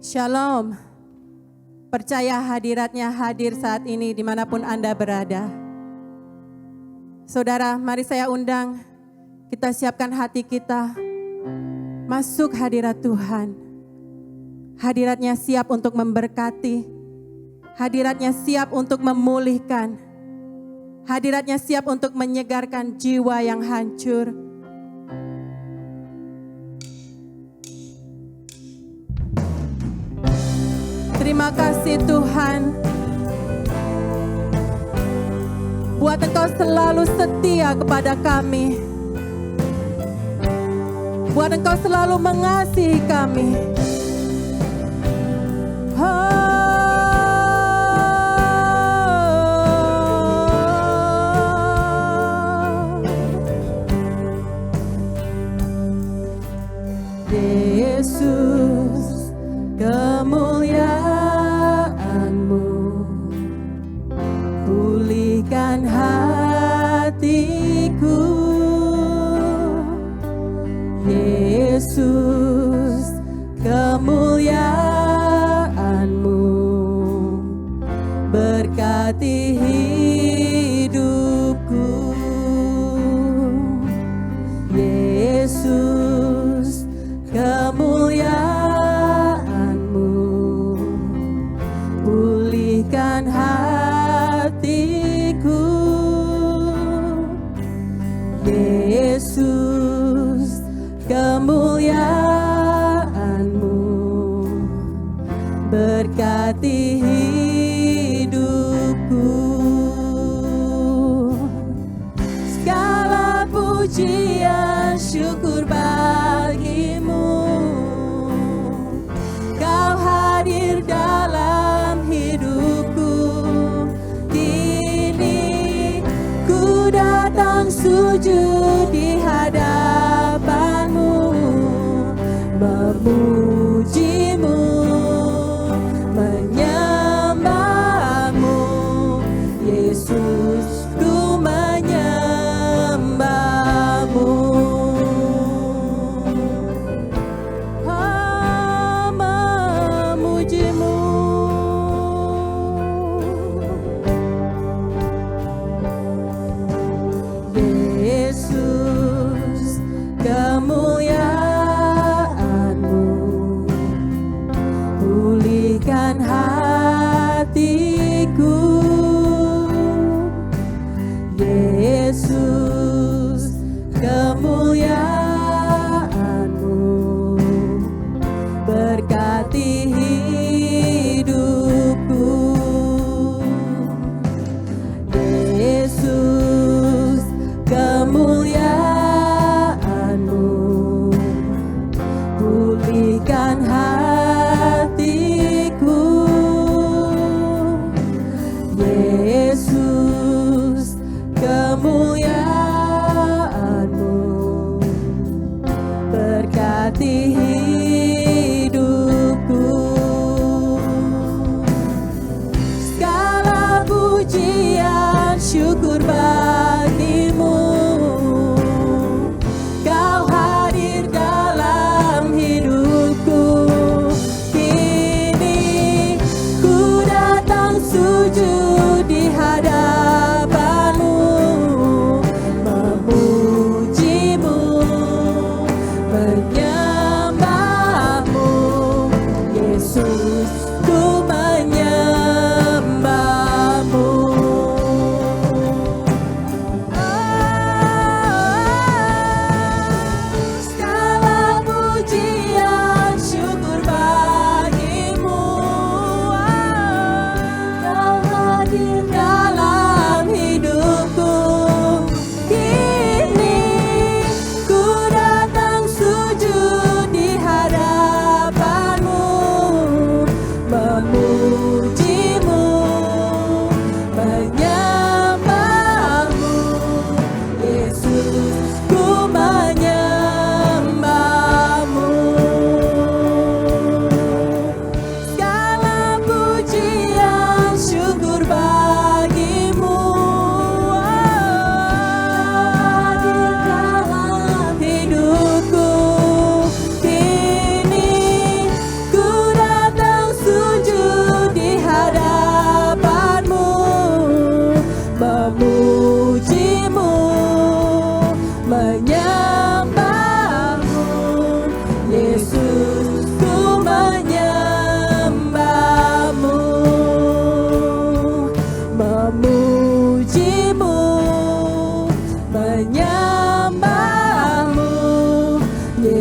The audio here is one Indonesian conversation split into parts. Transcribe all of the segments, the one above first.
Shalom. Percaya hadiratnya hadir saat ini dimanapun Anda berada. Saudara, mari saya undang, kita siapkan hati kita, masuk hadirat Tuhan. Hadiratnya siap untuk memberkati, hadiratnya siap untuk memulihkan, hadiratnya siap untuk menyegarkan jiwa yang hancur. Terima kasih Tuhan, buat Engkau selalu setia kepada kami, buat Engkau selalu mengasihi kami. Yesus, kemuliaan-Mu pulihkan hatiku. Yesus, kemuliaan-Mu berkati hidupku. Yesus, kemuliaan-Mu pulihkan hatiku. Yesus, kemuliaan-Mu berkati hidupku. Segala pujian syukur bagimu, Kau hadir dalam hidupku. Kini ku datang sujud di hadapan-Mu, memuji-Mu, menyembah-Mu. Yesus, ku menyembah-Mu. Memuji-Mu. Yesus, kemuliaan-Mu pulihkan hatiku. Yesus, kemuliaan-Mu berkati hidupku. Yesus, kemuliaan-Mu pulihkan hatiku. Yesus, kemuliaan-Mu berkati hidupku. Segala pujian syukur bagimu, Kau hadir dalam hidupku. Kini ku datang sujud di hadapan-Mu, memuji-Mu, menyembah-Mu. Yesus, ku menyembah-Mu. Segala pujian syukur bagimu, Kau hadir dalam hidupku. Kini ku datang sujud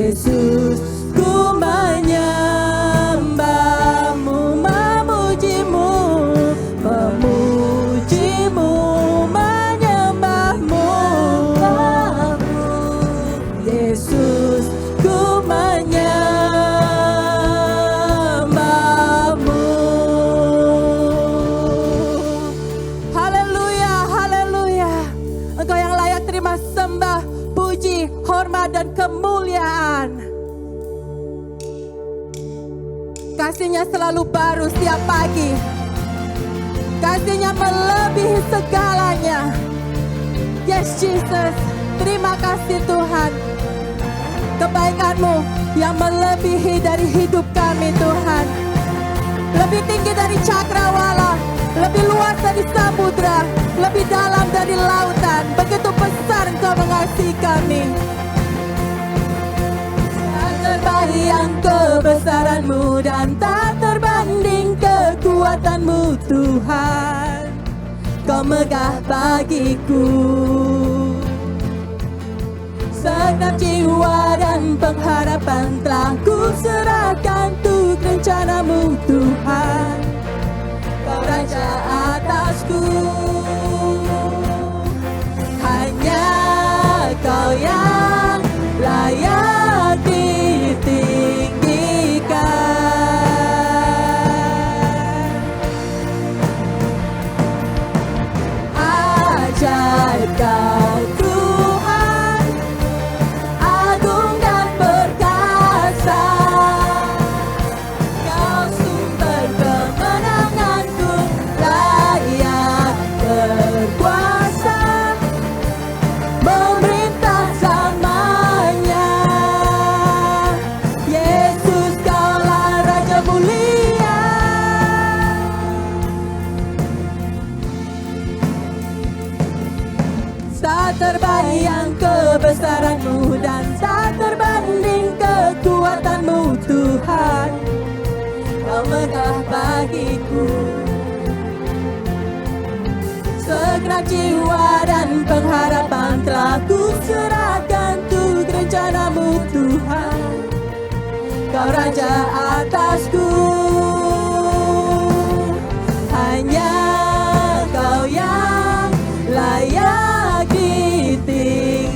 Yesus, ku menyembahmu, memujimu, memujimu, menyembahmu. Yesus, ku menyembahmu. Haleluya, haleluya. Engkau yang layak terima sembah, puji, hormat dan kemuliaan. Kasih-Nya selalu baru setiap pagi. Kasih-Nya melebihi segalanya. Yes Jesus, terima kasih Tuhan. Kebaikan-Mu yang melebihi dari hidup kami Tuhan. Lebih tinggi dari cakrawala, lebih luas dari samudra, lebih dalam dari lautan. Begitu besar Engkau mengasihi kami. Tak terbayang kebesaran-Mu dan tak terbanding kekuatan-Mu Tuhan. Kau megah bagiku. Segenap jiwa dan pengharapan telah ku serahkan untuk rencana-Mu Tuhan. Kau Raja atasku. Hanya Kau yang layak ditinggikan. Ajaib Kau Tuhan, agung dan perkasa. Kau sumber kemenanganku, layak berkuasa, memerintah selamanya. Yesus, Kaulah Raja mulia. Tak terbayang kebesaran-Mu dan tak terbanding kekuatan-Mu Tuhan. Kau megah bagiku. Segenap jiwa dan pengharapan telah ku serahkan untuk rencana-Mu Tuhan. Kau Raja atasku. Hanya Kau yang layak ditinggikan.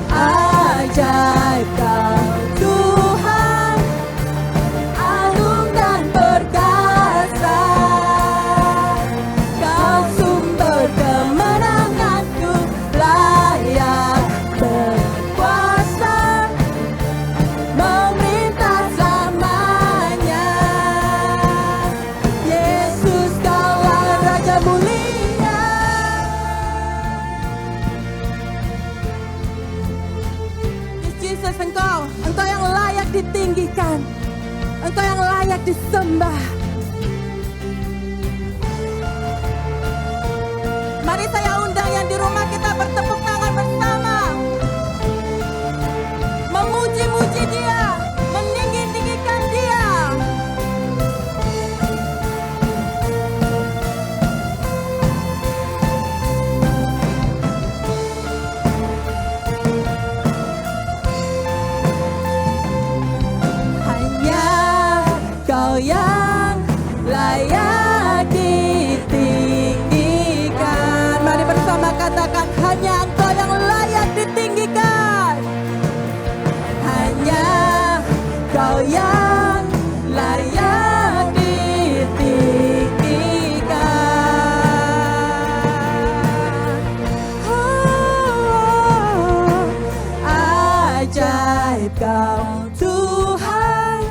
Ajaib Kau Tuhan, agung dan perkasa. Kau sumber kemenanganku, layak berkuasa, memerintah selamanya. Yesus, Kaulah Raja mulia. Yes Jesus, Engkau yang layak ditinggikan, Engkau yang layak disembah. Mari saya undang yang di rumah kita bertepuk tangan bersama, memuji-muji Dia, meninggi-tinggikan Dia. Hanya Kau yang layak ditinggikan. Mari bersama katakan, hanya Engkau yang layak ditinggikan. Hanya Kau yang layak ditinggikan. Ajaib Kau Tuhan,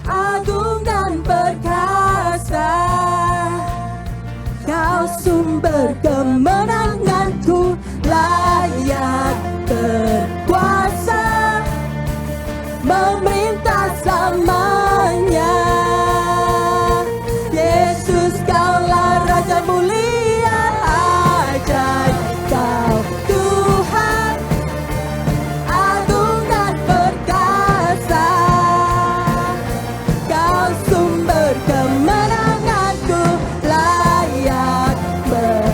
agung dan perkasa. Kau sumber kemenanganku, layak berkuasa, memerintah selamanya. Yesus, Kaulah Raja mulia. Ajaib Kau Tuhan, agung dan perkasa. Kau sumber kemenanganku, layak berkuasa.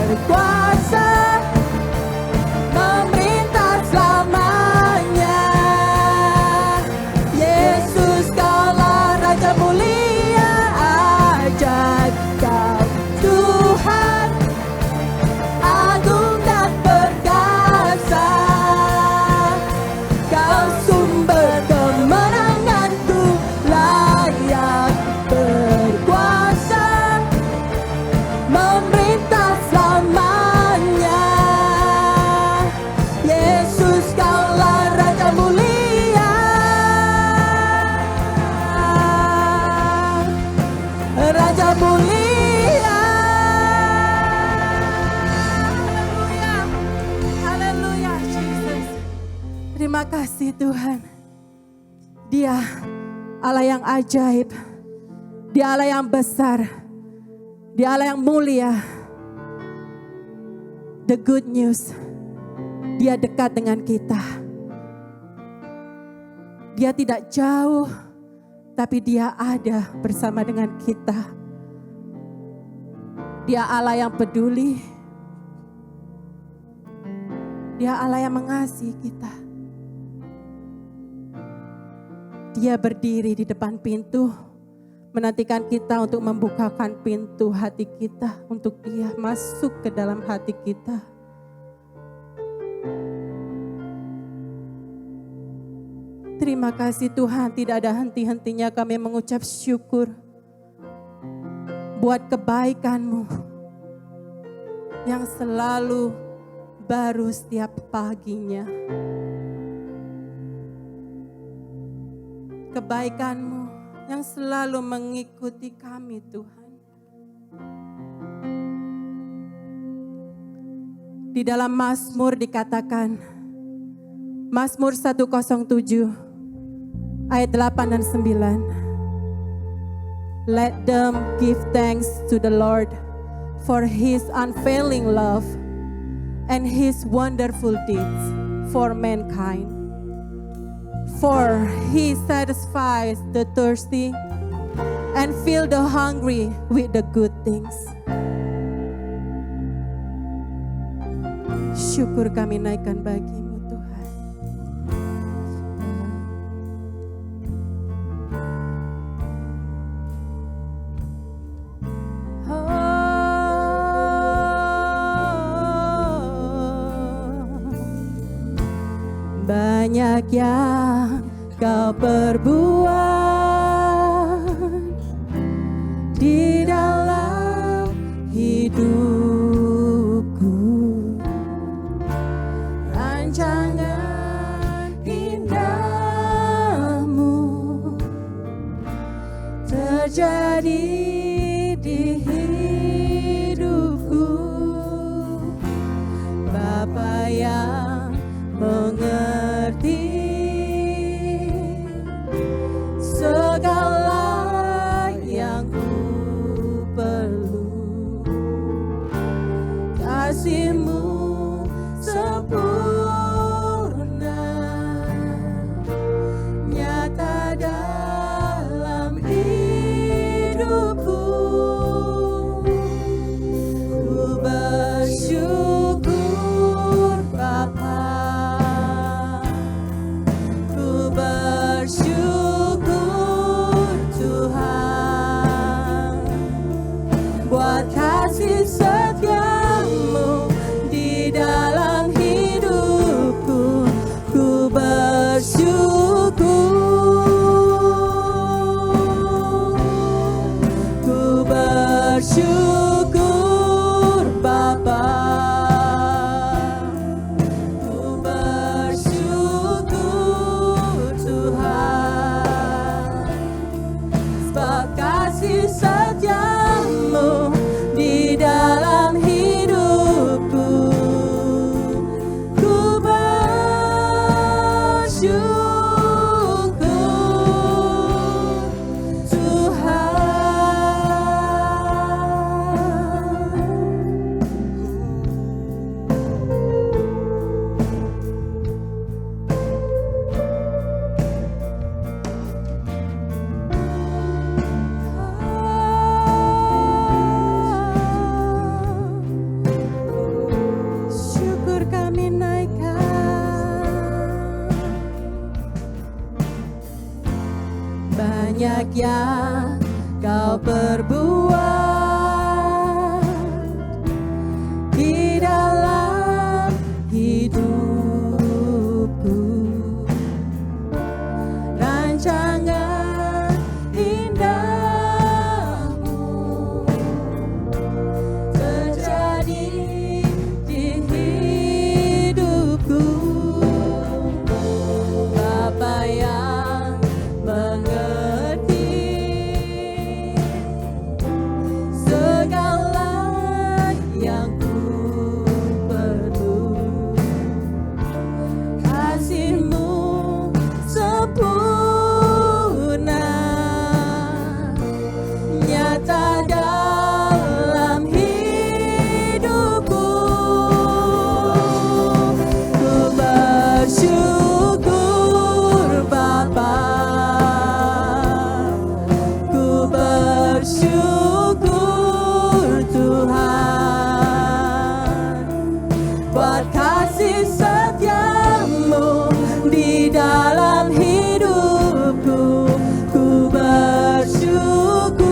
kasih Tuhan. Dia Allah yang ajaib. Dia Allah yang besar. Dia Allah yang mulia. The good news, Dia dekat dengan kita. Dia tidak jauh, tapi Dia ada bersama dengan kita. Dia Allah yang peduli. Dia Allah yang mengasihi kita. Dia berdiri di depan pintu, menantikan kita untuk membukakan pintu hati kita, untuk Dia masuk ke dalam hati kita. Terima kasih Tuhan, tidak ada henti-hentinya kami mengucap syukur buat kebaikan-Mu yang selalu baru setiap paginya. Kebaikan-Mu yang selalu mengikuti kami Tuhan. Di dalam Mazmur dikatakan, Mazmur 107 ayat 8 dan 9. Let them give thanks to the Lord for His unfailing love and His wonderful deeds for mankind. For He satisfies the thirsty and fill the hungry with the good things. Syukur kami naikkan bagi-Mu Tuhan. Banyak yang Kau perbuat di dalam hidupku. Rancangan indahmu terjadi di hidupku. Bapa yang mengerti segala yang ku perlu. Kasih-Mu sempurna nyata dalam hidupku. Ku bersyukur Bapa, ku bersyukur Tuhan buat kasih setia-Mu di dalam hidupku. Ku bersyukur Bapa, ku bersyukur Tuhan sebab kasih setia-Mu di dalam hidupku. Ku bersyukur Tuhan. Syukur kami naikkan. Banyak yang Kau perbuat di dalam hidupku. Rancangan indahmu terjadi di hidupku. Bapa yang mengerti buat kasih setiamu di dalam hidupku. Ku bersyukur,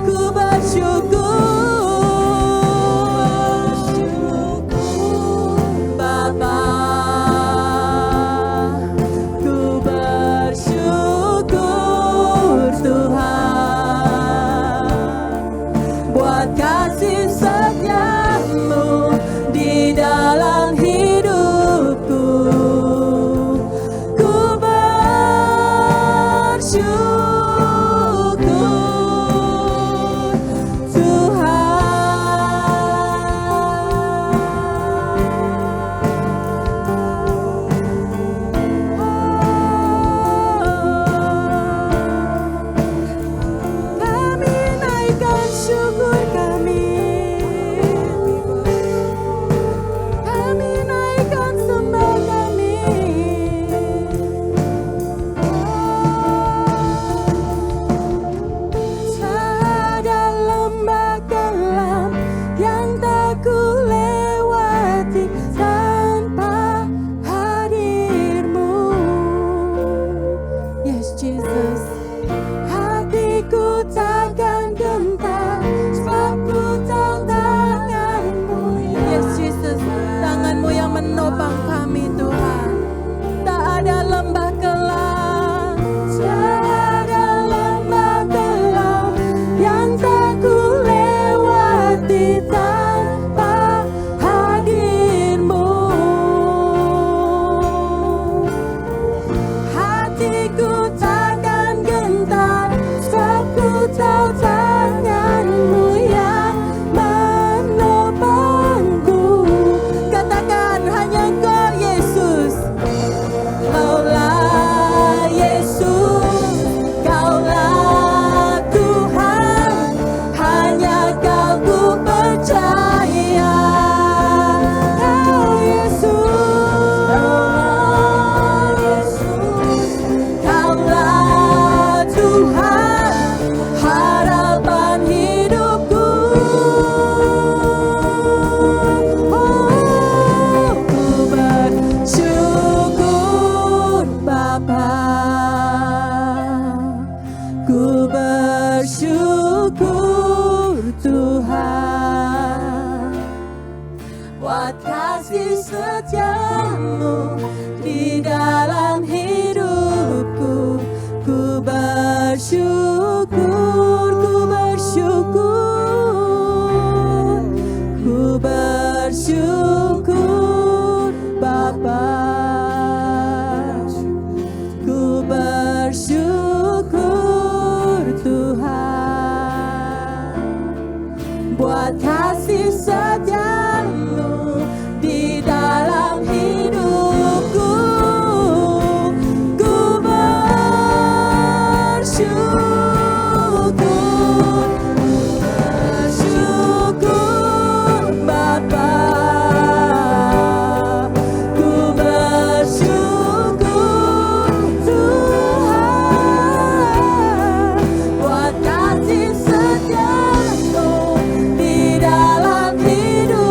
ku bersyukur, Bapa. Ku bersyukur Tuhan buat kasih setiamu di dalam hidupku. Ku bersyukur Tuhan. Kami naikkan syukur kami. Kami naikkan sembah kami. Tak ada lembah kelam yang tak ku lewati tanpa hadir-Mu. Yes, Jesus. Hatiku takkan gentar sebab ku tahu tangan-Mu. Yes, Jesus. Tangan-Mu yang menopang kami, Tuhan. Tak ada lembah kelam, tak ada lembah kelam yang tak ku lewati tanpa hadir-Mu. Hatiku takkan gentar sebab ku tahu tangan-Mu yang menopangku. Katakan hanya Engkau Yesus. Kaulah Yesus, Kaulah Tuhan, hanya Kau ku percaya. Kau Yesus, Kaulah Tuhan, harapan hidupku. Oh, ku bersyukur Bapa, ku bersyukur Tuhan buat kasih setiamu di dalam hidupku. Ku bersyukur, ku bersyukur, ku bersyukur Bapa. Ku bersyukur Tuhan buat kasih setiamu di dalam hidupku. Ku bersyukur, bersyukur Bapa. Ku bersyukur Tuhan buat kasih setiamu di dalam hidupku.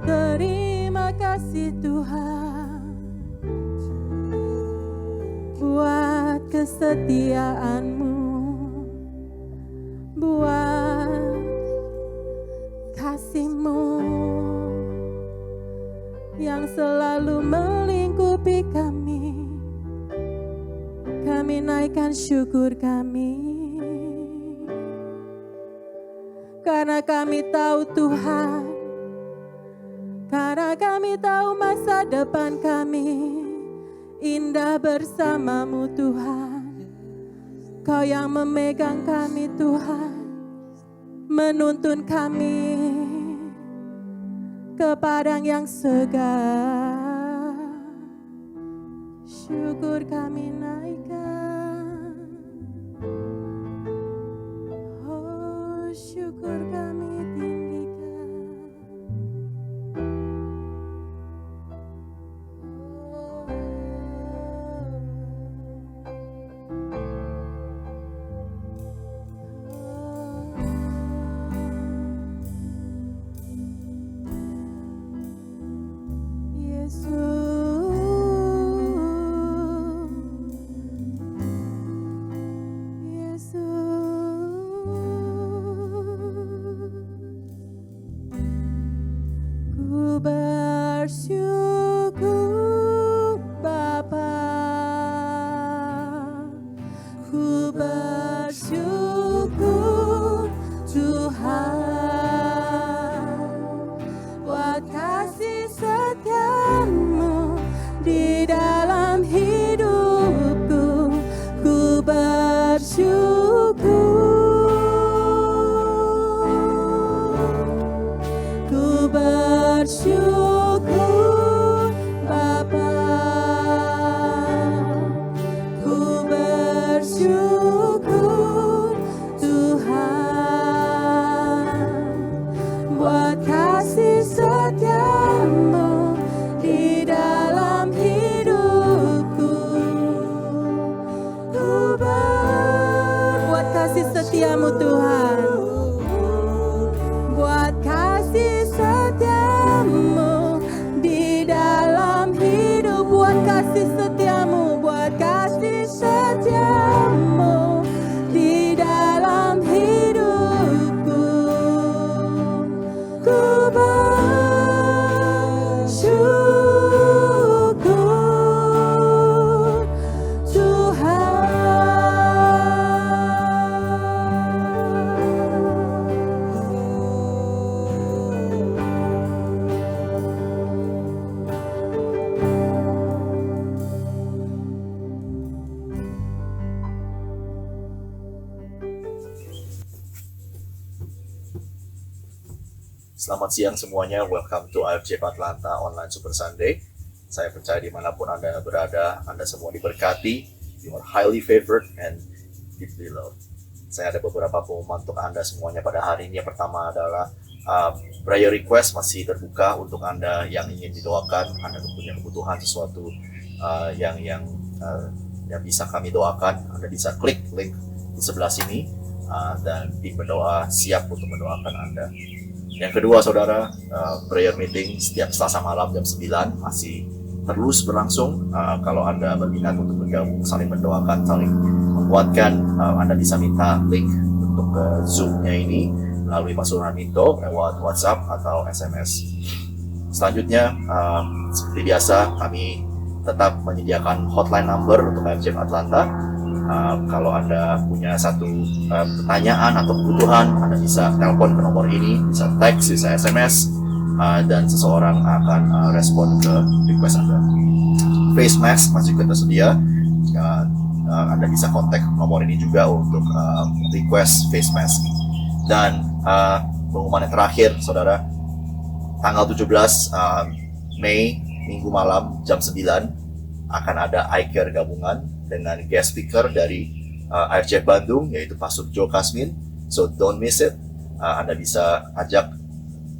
Terima kasih Tuhan buat kesetiaan-Mu, buat kasih-Mu yang selalu melingkupi kami. Kami naikkan syukur kami, karena kami tahu Tuhan, karena kami tahu masa depan kami indah bersama-Mu Tuhan. Kau yang memegang kami Tuhan, menuntun kami ke padang yang segar. Syukur kami naikkan, oh syukur kami tinggikan. Ku bersyukur Bapa, ku bersyukur Tuhan, bersyukur Bapa, ku bersyukur Tuhan, buat kasih setiamu di dalam hidupku. Buat kasih setiamu Tuhan, buat kasih setiamu di dalam hidup, buat kasih setiamu, buat kasih setiamu di dalam hidupku. Ku bersyukur Tuhan. Selamat siang semuanya, welcome to AFC Atlanta Online Super Sunday. Saya percaya dimanapun Anda berada, Anda semua diberkati, you are highly favored and deeply loved. Saya ada beberapa pengumuman untuk Anda semuanya pada hari ini. Yang pertama adalah prayer request masih terbuka untuk Anda yang ingin didoakan, Anda punya kebutuhan sesuatu yang bisa kami doakan. Anda bisa klik link di sebelah sini dan tim berdoa siap untuk mendoakan Anda. Yang kedua, saudara, prayer meeting setiap Selasa malam jam 9 masih terus berlangsung. Kalau Anda berminat untuk bergabung, saling mendoakan, saling menguatkan, Anda bisa minta link untuk Zoom-nya ini melalui Pastor Minto lewat WhatsApp atau SMS. Selanjutnya, seperti biasa, kami tetap menyediakan hotline number untuk AFC Atlanta. Kalau Anda punya satu pertanyaan atau kebutuhan, Anda bisa telepon ke nomor ini, bisa teks, bisa SMS, dan seseorang akan respon ke request Anda. Face mask masih tersedia. Anda bisa kontak nomor ini juga untuk request face mask. Dan pengumuman yang terakhir, saudara, tanggal 17 Mei, Minggu malam jam 9 akan ada iCare gabungan dengan guest speaker dari AFC Bandung, yaitu Pastor Joe Kasmin. So don't miss it. Anda bisa ajak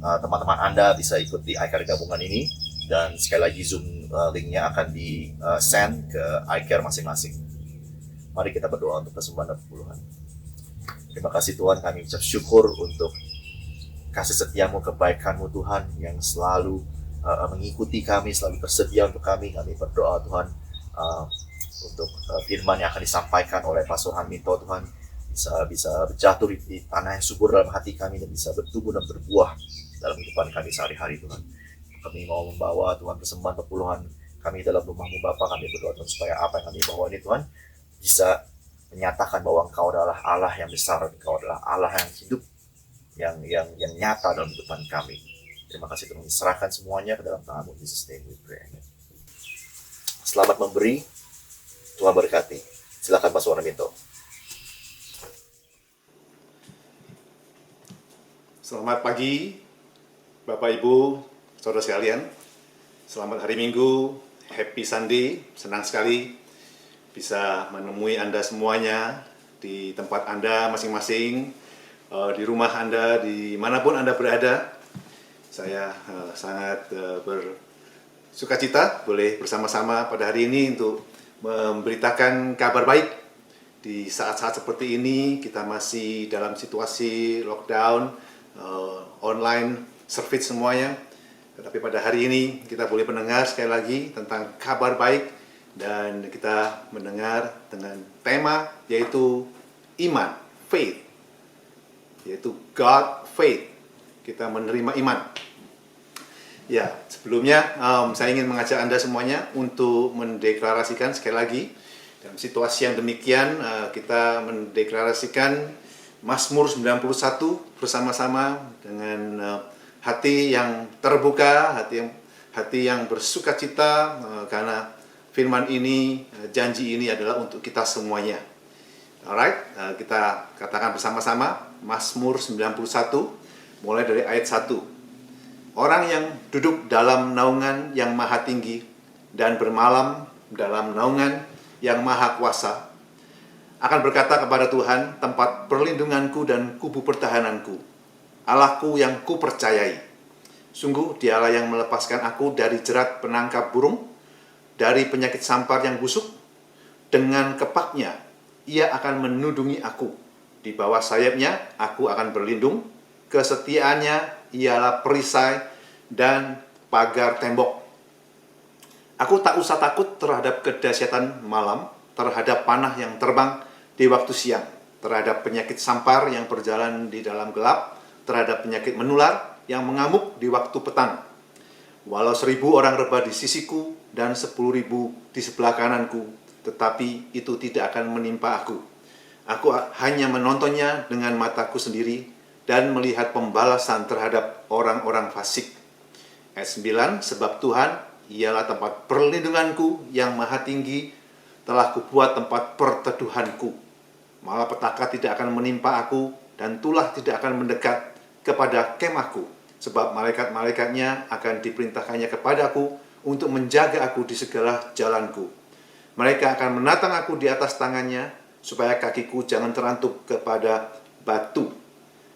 teman-teman Anda bisa ikut di iCare gabungan ini, dan sekali lagi Zoom linknya akan di send ke iCare masing-masing. Mari kita berdoa untuk kesembuhan dan pemulihan. Terima kasih Tuhan, kami ucap syukur untuk kasih setiamu, kebaikanmu Tuhan yang selalu mengikuti kami, selalu tersedia untuk kami. Kami berdoa Tuhan untuk firman yang akan disampaikan oleh Pastor Minto Tuhan bisa berjatuh di tanah yang subur dalam hati kami dan bisa bertumbuh dan berbuah dalam kehidupan kami sehari-hari Tuhan. Kami mau membawa Tuhan persembahan perpuluhan kami dalam rumah-Mu Bapa. Kami berdoa Tuhan supaya apa yang kami bawa ini Tuhan bisa menyatakan bahwa Engkau adalah Allah yang besar, Engkau adalah Allah yang hidup, yang nyata dalam kehidupan kami. Terima kasih Tuhan, serahkan semuanya ke dalam tangan-Mu. In Jesus' name we pray. Selamat memberi, Tuhan berkati. Silakan Pak Suara Minto. Selamat pagi, Bapak Ibu, saudara sekalian. Selamat hari Minggu, Happy Sunday. Senang sekali bisa menemui Anda semuanya di tempat Anda masing-masing, di rumah Anda, dimanapun Anda berada. Saya sangat bersukacita boleh bersama-sama pada hari ini untuk memberitakan kabar baik. Di saat-saat seperti ini kita masih dalam situasi lockdown, online, service semuanya. Tetapi pada hari ini kita boleh mendengar sekali lagi tentang kabar baik, dan kita mendengar dengan tema yaitu iman, faith, yaitu God, faith. Kita menerima iman. Ya, sebelumnya saya ingin mengajak Anda semuanya untuk mendeklarasikan sekali lagi dalam situasi yang demikian, kita mendeklarasikan Mazmur 91 bersama-sama dengan hati yang terbuka, hati yang bersukacita, karena firman ini, janji ini adalah untuk kita semuanya. Alright, kita katakan bersama-sama Mazmur 91 mulai dari ayat 1. Orang yang duduk dalam naungan yang maha tinggi dan bermalam dalam naungan yang maha kuasa akan berkata kepada Tuhan, tempat perlindunganku dan kubu pertahananku, Allahku yang kupercayai. Sungguh dialah yang melepaskan aku dari jerat penangkap burung, dari penyakit sampar yang busuk. Dengan kepaknya ia akan menudungi aku. Di bawah sayapnya aku akan berlindung. Kesetiaannya ialah perisai dan pagar tembok. Aku tak usah takut terhadap kedahsyatan malam, terhadap panah yang terbang di waktu siang, terhadap penyakit sampar yang berjalan di dalam gelap, terhadap penyakit menular yang mengamuk di waktu petang. Walau 1.000 orang rebah di sisiku dan 10.000 di sebelah kananku, tetapi itu tidak akan menimpa aku. Aku hanya menontonnya dengan mataku sendiri dan melihat pembalasan terhadap orang-orang fasik. Ayat 9, sebab Tuhan ialah tempat perlindunganku yang maha tinggi, telah kubuat tempat perteduhanku. Malapetaka tidak akan menimpa aku, dan tulah tidak akan mendekat kepada kemahku, sebab malaikat-malaikatnya akan diperintahkannya kepadaku untuk menjaga aku di segala jalanku. Mereka akan menatang aku di atas tangannya, supaya kakiku jangan terantuk kepada batu.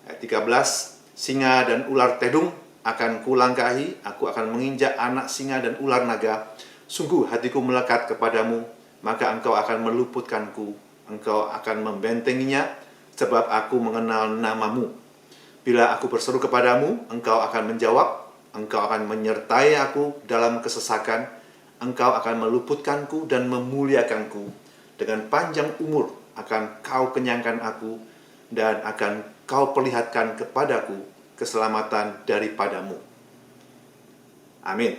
Ayat 13, singa dan ular tedung akan kulangkahi, aku akan menginjak anak singa dan ular naga. Sungguh hatiku melekat kepadamu, maka engkau akan meluputkanku. Engkau akan membentenginya, sebab aku mengenal namamu. Bila aku berseru kepadamu, engkau akan menjawab. Engkau akan menyertai aku dalam kesesakan. Engkau akan meluputkanku dan memuliakanku. Dengan panjang umur akan kau kenyangkan aku, dan akan kau perlihatkan kepadaku keselamatan daripadamu. Amin.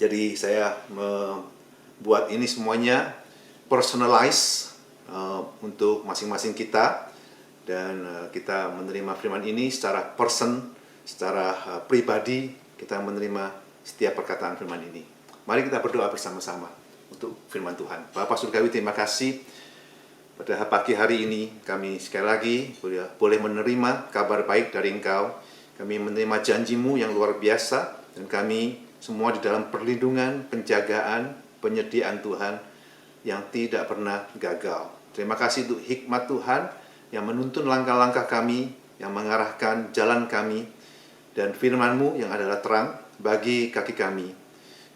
Jadi saya membuat ini semuanya personalize untuk masing-masing kita, dan kita menerima firman ini secara person, secara pribadi, kita menerima setiap perkataan firman ini. Mari kita berdoa bersama-sama untuk firman Tuhan. Bapa Surgawi, terima kasih pada pagi hari ini kami sekali lagi boleh menerima kabar baik dari Engkau. Kami menerima janji-Mu yang luar biasa, dan kami semua di dalam perlindungan, penjagaan, penyediaan Tuhan yang tidak pernah gagal. Terima kasih untuk hikmat Tuhan yang menuntun langkah-langkah kami, yang mengarahkan jalan kami, dan firman-Mu yang adalah terang bagi kaki kami,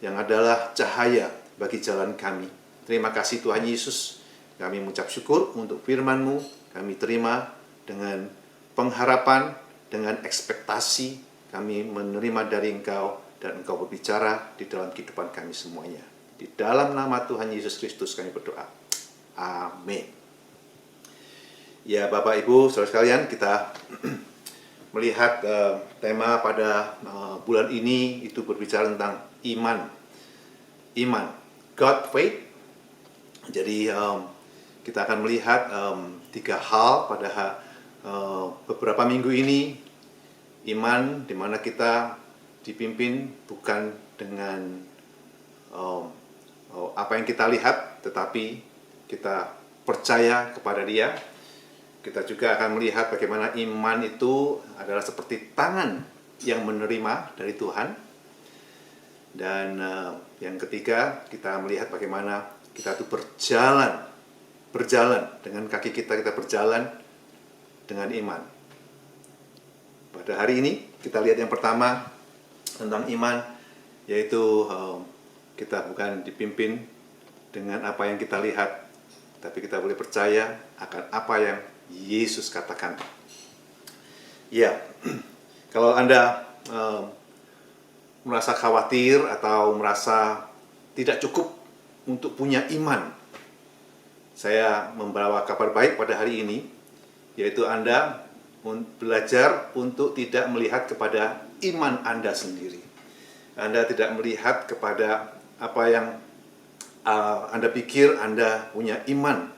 yang adalah cahaya bagi jalan kami. Terima kasih Tuhan Yesus. Kami mengucap syukur untuk firman-Mu. Kami terima dengan pengharapan, dengan ekspektasi. Kami menerima dari Engkau, dan Engkau berbicara di dalam kehidupan kami semuanya. Di dalam nama Tuhan Yesus Kristus kami berdoa. Amin. Ya, Bapak Ibu, saudara sekalian, kita melihat tema pada bulan ini itu berbicara tentang iman. Iman, God, faith. Jadi kita akan melihat 3 hal pada beberapa minggu ini. Iman, di mana kita dipimpin bukan dengan apa yang kita lihat, tetapi kita percaya kepada Dia. Kita juga akan melihat bagaimana iman itu adalah seperti tangan yang menerima dari Tuhan. Dan yang ketiga, kita melihat bagaimana kita itu berjalan dengan kaki kita berjalan dengan iman. Pada hari ini kita lihat yang pertama tentang iman, yaitu kita bukan dipimpin dengan apa yang kita lihat, tapi kita boleh percaya akan apa yang Yesus katakan. Ya, kalau Anda merasa khawatir atau merasa tidak cukup untuk punya iman, saya membawa kabar baik pada hari ini, yaitu Anda belajar untuk tidak melihat kepada iman Anda sendiri. Anda tidak melihat kepada apa yang Anda pikir Anda punya iman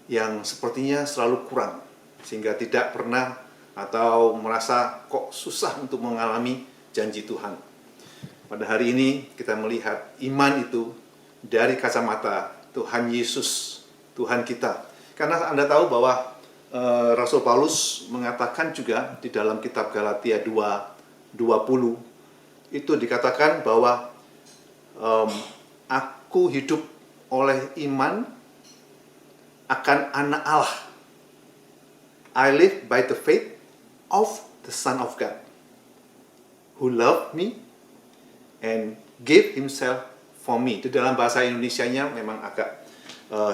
yang sepertinya selalu kurang, sehingga tidak pernah atau merasa kok susah untuk mengalami janji Tuhan. Pada hari ini kita melihat iman itu dari kacamata Tuhan Yesus, Tuhan kita. Karena Anda tahu bahwa Rasul Paulus mengatakan juga di dalam kitab Galatia 2:20 itu dikatakan bahwa aku hidup oleh iman akan anak Allah. I live by the faith of the Son of God, who loved me and gave himself for me. Itu dalam bahasa Indonesianya memang agak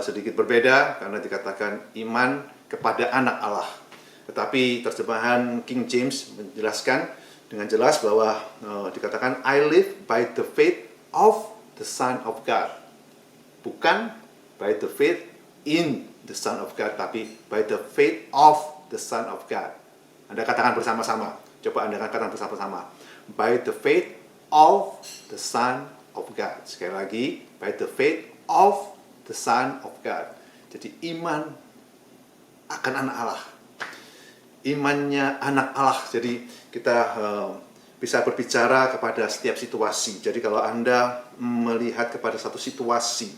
sedikit berbeda karena dikatakan iman kepada anak Allah. Tetapi terjemahan King James menjelaskan dengan jelas bahwa dikatakan I live by the faith of the Son of God. Bukan by the faith in the Son of God, tapi by the faith of the Son of God. Anda katakan bersama-sama. Coba Anda katakan bersama-sama. By the faith of the Son of God. Sekali lagi, by the faith of the Son of God. Jadi iman akan anak Allah. Imannya anak Allah. Jadi kita bisa berbicara kepada setiap situasi. Jadi kalau Anda melihat kepada satu situasi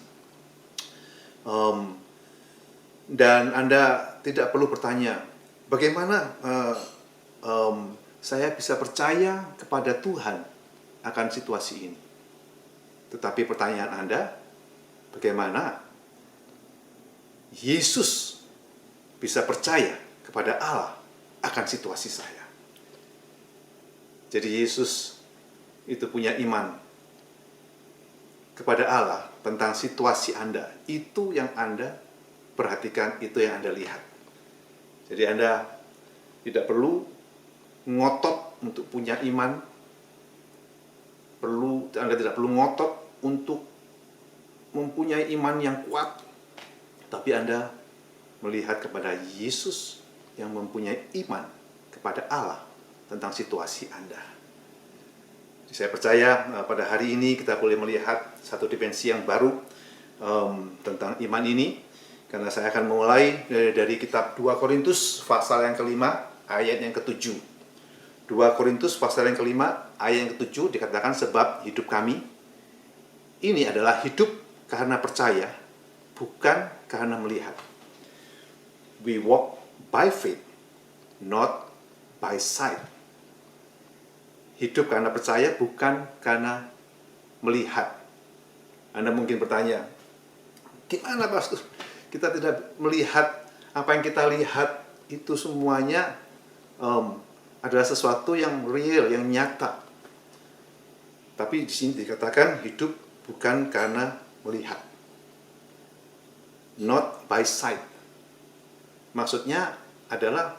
dan Anda tidak perlu bertanya, bagaimana saya bisa percaya kepada Tuhan akan situasi ini. Tetapi pertanyaan Anda, bagaimana Yesus bisa percaya kepada Allah akan situasi saya? Jadi Yesus itu punya iman kepada Allah tentang situasi Anda. Itu yang Anda perhatikan, itu yang Anda lihat. Jadi Anda tidak perlu ngotot untuk punya iman. Anda tidak perlu ngotot untuk mempunyai iman yang kuat. Tapi Anda melihat kepada Yesus yang mempunyai iman kepada Allah tentang situasi Anda. Jadi saya percaya pada hari ini kita boleh melihat satu dimensi yang baru tentang iman ini. Karena saya akan mulai dari kitab 2 Korintus pasal yang kelima ayat yang ke-7. 2 Korintus pasal yang kelima ayat yang ke-7 dikatakan sebab hidup kami ini adalah hidup karena percaya, bukan karena melihat. We walk by faith, not by sight. Hidup karena percaya, bukan karena melihat. Anda mungkin bertanya, gimana pastor? Kita tidak melihat, apa yang kita lihat itu semuanya adalah sesuatu yang real, yang nyata. Tapi di sini dikatakan hidup bukan karena melihat. Not by sight. Maksudnya adalah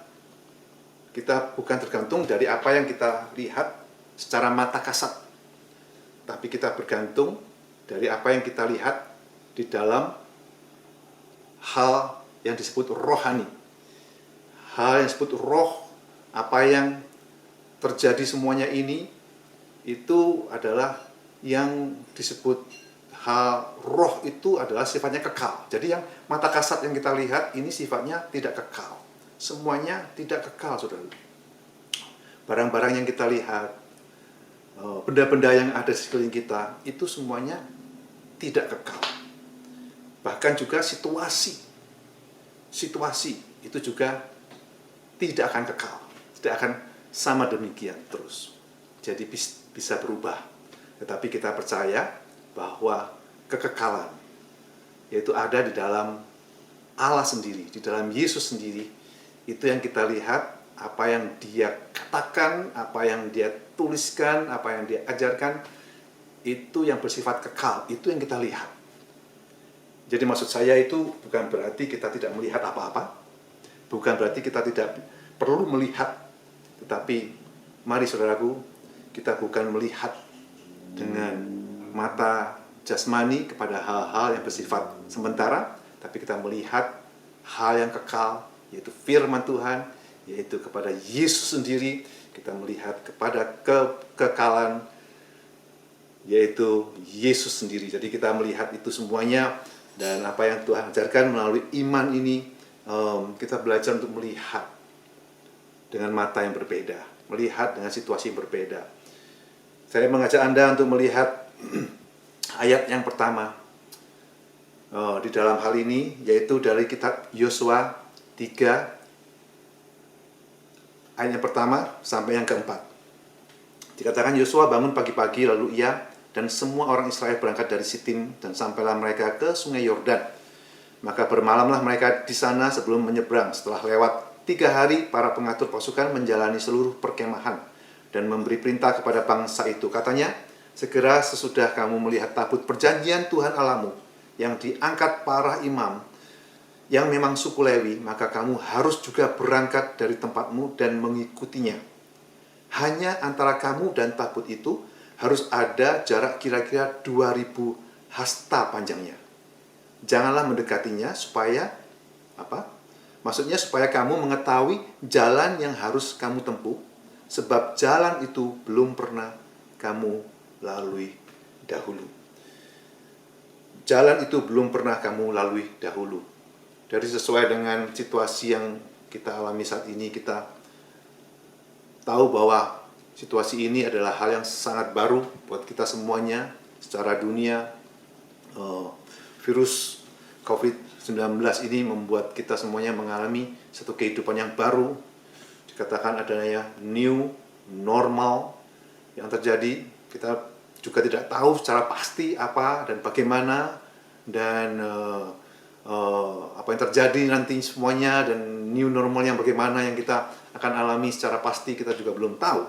kita bukan tergantung dari apa yang kita lihat secara mata kasat. Tapi kita bergantung dari apa yang kita lihat di dalam hal yang disebut rohani. Hal yang disebut roh, apa yang terjadi semuanya ini, itu adalah yang disebut hal roh itu adalah sifatnya kekal. Jadi yang mata kasat yang kita lihat ini sifatnya tidak kekal. Semuanya tidak kekal, saudara. Barang-barang yang kita lihat, benda-benda yang ada di sekeliling kita, itu semuanya tidak kekal. Bahkan juga situasi itu juga tidak akan kekal, tidak akan sama demikian terus. Jadi bisa berubah. Tetapi kita percaya bahwa kekekalan yaitu ada di dalam Allah sendiri, di dalam Yesus sendiri. Itu yang kita lihat, apa yang Dia katakan, apa yang Dia tuliskan, apa yang Dia ajarkan, itu yang bersifat kekal, itu yang kita lihat. Jadi maksud saya itu bukan berarti kita tidak melihat apa-apa, bukan berarti kita tidak perlu melihat, tetapi mari saudaraku, kita bukan melihat dengan mata jasmani kepada hal-hal yang bersifat sementara, tapi kita melihat hal yang kekal, yaitu firman Tuhan, yaitu kepada Yesus sendiri. Kita melihat kepada kekekalan, yaitu Yesus sendiri. Jadi kita melihat itu semuanya, dan apa yang Tuhan ajarkan melalui iman ini, kita belajar untuk melihat dengan mata yang berbeda, melihat dengan situasi yang berbeda. Saya mengajak Anda untuk melihat ayat yang pertama di dalam hal ini, yaitu dari kitab Yosua 3 ayat yang pertama sampai yang keempat. Dikatakan Yosua bangun pagi-pagi, lalu ia dan semua orang Israel berangkat dari Sitim dan sampailah mereka ke sungai Yordan. Maka bermalamlah mereka di sana sebelum menyeberang. Setelah lewat 3 hari, para pengatur pasukan menjalani seluruh perkemahan dan memberi perintah kepada bangsa itu. Katanya, segera sesudah kamu melihat tabut perjanjian Tuhan Allahmu yang diangkat para imam yang memang suku Lewi, maka kamu harus juga berangkat dari tempatmu dan mengikutinya. Hanya antara kamu dan tabut itu harus ada jarak kira-kira 2000 hasta panjangnya. Janganlah mendekatinya supaya apa? Maksudnya supaya kamu mengetahui jalan yang harus kamu tempuh, sebab jalan itu belum pernah kamu lalui dahulu. Jalan itu belum pernah kamu lalui dahulu. Dari sesuai dengan situasi yang kita alami saat ini, kita tahu bahwa situasi ini adalah hal yang sangat baru buat kita semuanya secara dunia. Virus COVID-19 ini membuat kita semuanya mengalami satu kehidupan yang baru. Dikatakan adanya new normal yang terjadi. Kita juga tidak tahu secara pasti apa dan bagaimana dan apa yang terjadi nanti semuanya, dan new normal yang bagaimana yang kita akan alami secara pasti kita juga belum tahu.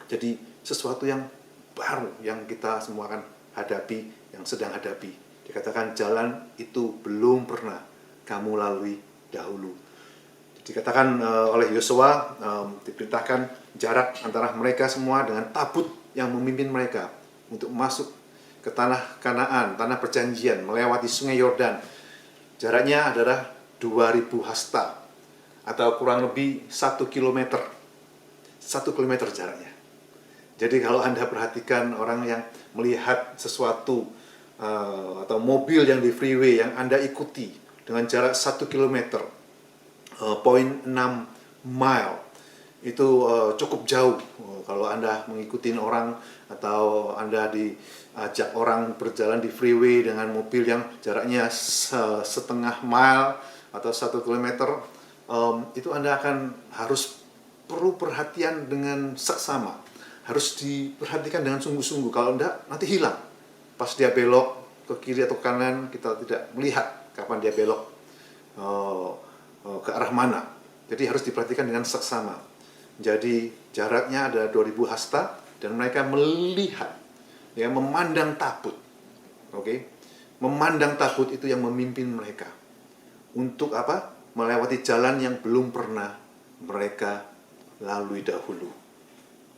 Jadi sesuatu yang baru yang kita semua akan hadapi, yang sedang hadapi. Dikatakan jalan itu belum pernah kamu lalui dahulu. Dikatakan oleh Yosua, diperintahkan jarak antara mereka semua dengan tabut yang memimpin mereka untuk masuk ke tanah Kanaan, tanah perjanjian, melewati sungai Yordan. Jaraknya adalah 2000 hasta atau kurang lebih 1 kilometer. 1 kilometer jaraknya. Jadi kalau Anda perhatikan orang yang melihat sesuatu atau mobil yang di freeway yang Anda ikuti dengan jarak 1 kilometer, 0,6 mile, itu cukup jauh. Kalau Anda mengikuti orang atau Anda diajak orang berjalan di freeway dengan mobil yang jaraknya setengah mile atau 1 kilometer, itu Anda akan harus perlu perhatian dengan seksama, harus diperhatikan dengan sungguh-sungguh. Kalau enggak, nanti hilang. Pas dia belok ke kiri atau kanan, kita tidak melihat kapan dia belok ke arah mana. Jadi harus diperhatikan dengan seksama. Jadi jaraknya ada 2000 hasta dan mereka melihat, ya, memandang tabut. Oke. Memandang tabut itu yang memimpin mereka. Untuk apa? Melewati jalan yang belum pernah mereka lalui dahulu.